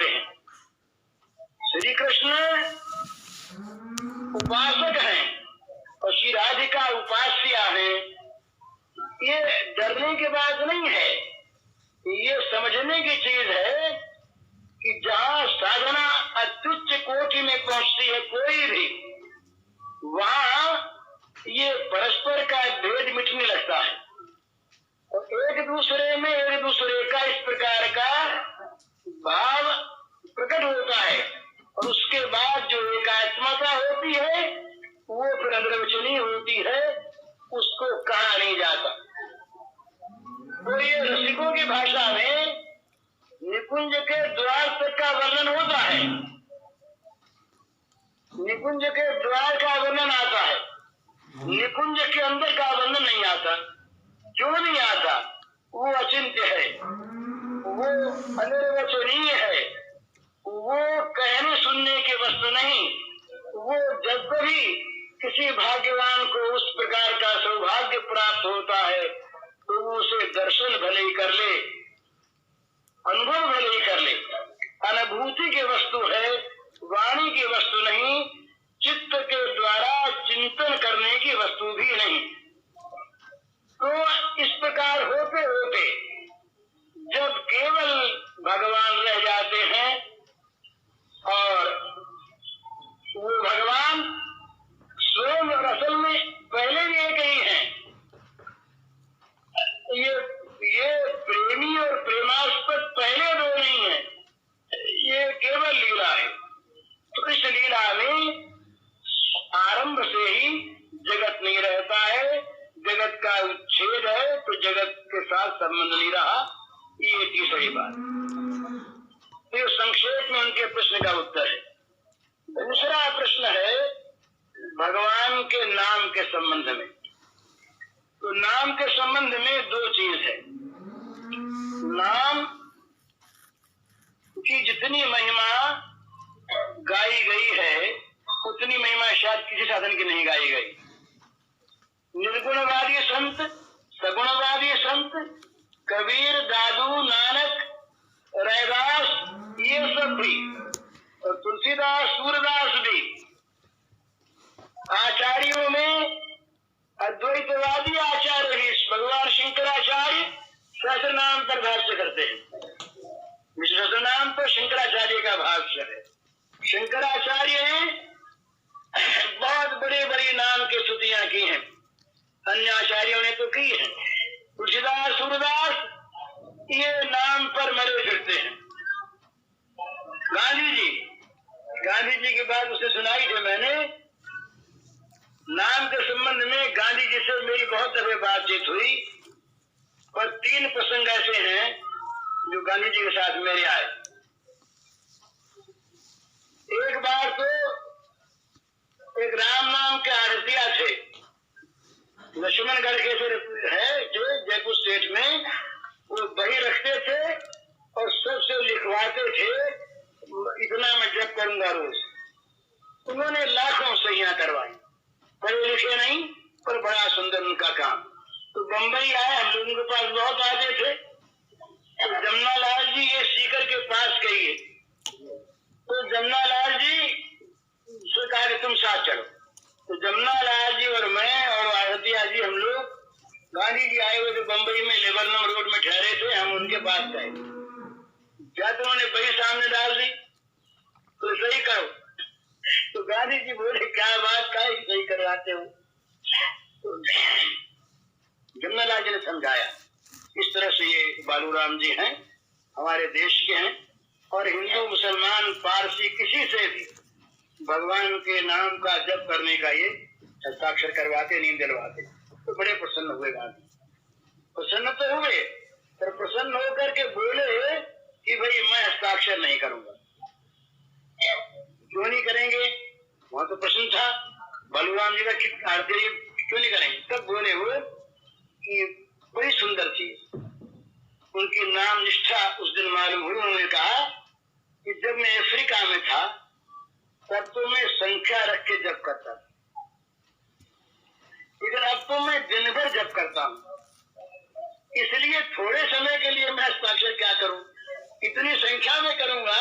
से हैं। श्री कृष्ण उपासक हैं और श्री राधिका उपास्या है। ये डरने की बात नहीं है, ये समझने की चीज है कि जहाँ साधना अत्युच्च कोटि में पहुंचती है कोई भी, वहां ये परस्पर का भेद मिटने लगता है और एक दूसरे में एक दूसरे का इस प्रकार का भाव प्रकट होता है और उसके बाद जो एकात्मता होती है वो फिर अनिर्वचनीय होती है, उसको कहा नहीं जाता। तो ये रसिकों की भाषा में निकुंज के द्वार तक का वर्णन होता है, निकुंज के द्वार का वर्णन आता है, निकुंज के अंदर का वर्णन नहीं आता। क्यों नहीं आता? वो अचिंत्य है, वो अनिर्वचनीय है, वो कहने सुनने की वस्तु नहीं। वो जब कभी किसी भाग्यवान को उस प्रकार का सौभाग्य प्राप्त होता है तो वो उसे दर्शन भले ही कर ले, अनुभव भले ही कर ले, अनुभूति की वस्तु है, वाणी की वस्तु नहीं, चित्त के द्वारा चिंतन करने की वस्तु भी नहीं। तो इस प्रकार होते होते जब केवल भगवान रह जाते हैं और वो भगवान स्वयं और असल में पहले भी एक ही है। ये प्रेमी और प्रेमास्पद पहले दो नहीं है, ये केवल लीला है। तो इस लीला में आरंभ से ही जगत नहीं रहता है, जगत का उच्छेद है तो जगत के साथ संबंध नहीं रहा। ये तीसरी बात। तो संक्षेप में उनके प्रश्न का उत्तर है। दूसरा प्रश्न है भगवान के नाम के संबंध में। तो नाम के संबंध में दो चीज है। नाम की जितनी महिमा गाई गई है उतनी महिमा शायद किसी साधन की नहीं गाई गई। निर्गुणवादी संत, सगुणवादी संत, कबीर, दादू, नानक, रैदास, ये सब भी, और तुलसीदास, सूरदास भी, आचार्यों में अद्वैतवादी आचार्य भी भगवान शंकराचार्य सहस्र नाम पर भाष्य करते हैं। सहस्र नाम पर शंकराचार्य का भाष्य है। शंकराचार्य ने बहुत बड़े बड़े नाम की स्तुतियां की हैं, अन्य आचार्यों ने तो की है। तुलसीदास, सूरदास ये नाम पर मरे फिरते हैं। गांधी जी की बात उसे सुनाई थी मैंने। नाम के संबंध में गांधी जी से मेरी बहुत दफे बातचीत हुई, पर 3 प्रसंग ऐसे हैं जो गांधी जी के साथ मेरे आए। एक बार तो एक राम नाम के आरतिया थे, लक्ष्मणगढ़ के है जो जयपुर स्टेट में, वो बही रखते थे और सबसे लिखवाते थे इतना मैं जप करूंगा रोज। उन्होंने लाखों सहियां करवाई, पढ़े लिखे नहीं पर बड़ा सुंदर उनका काम। तो बंबई आए, हम लोगों के पास बहुत आते थे। अब जमुनालाल जी ये सीकर के पास गई है, तो जमुनालाल जी से कहा कि तुम साथ चलो। तो जमुनालाल जी और मैं और आरतिया जी हम लोग, गांधी जी आए हुए थे बंबई में, लेबरनम रोड में ठहरे थे, हम उनके पास गए। क्या तो उन्होंने बही सामने डाल दी, तो सही करो। तो गांधी जी बोले क्या बात का सही करवाते हो। तो जमुनालाल जी ने समझाया इस तरह से ये बालूराम जी हैं, हमारे देश के हैं, और हिंदू, मुसलमान, पारसी किसी से भी भगवान के नाम का जप करने का ये हस्ताक्षर करवाते, नींद दिलवाते। तो बड़े प्रसन्न हुए गांधी। प्रसन्न तो हुए, पर प्रसन्न होकर के बोले कि भाई मैं हस्ताक्षर नहीं करूंगा। क्यों नहीं करेंगे? वहां तो प्रश्न था बालूराम जी का, आरती क्यों नहीं करेंगे? तब बोले वो कि बड़ी सुंदर चीज उनकी नाम निष्ठा उस दिन मालूम हुई। उन्होंने कहा कि जब मैं अफ्रीका में था तब तो मैं संख्या रख के जप करता था, लेकिन अब तो मैं दिन भर जप करता हूँ, इसलिए थोड़े समय के लिए मैं हस्ताक्षर क्या करूं, इतनी संख्या में करूंगा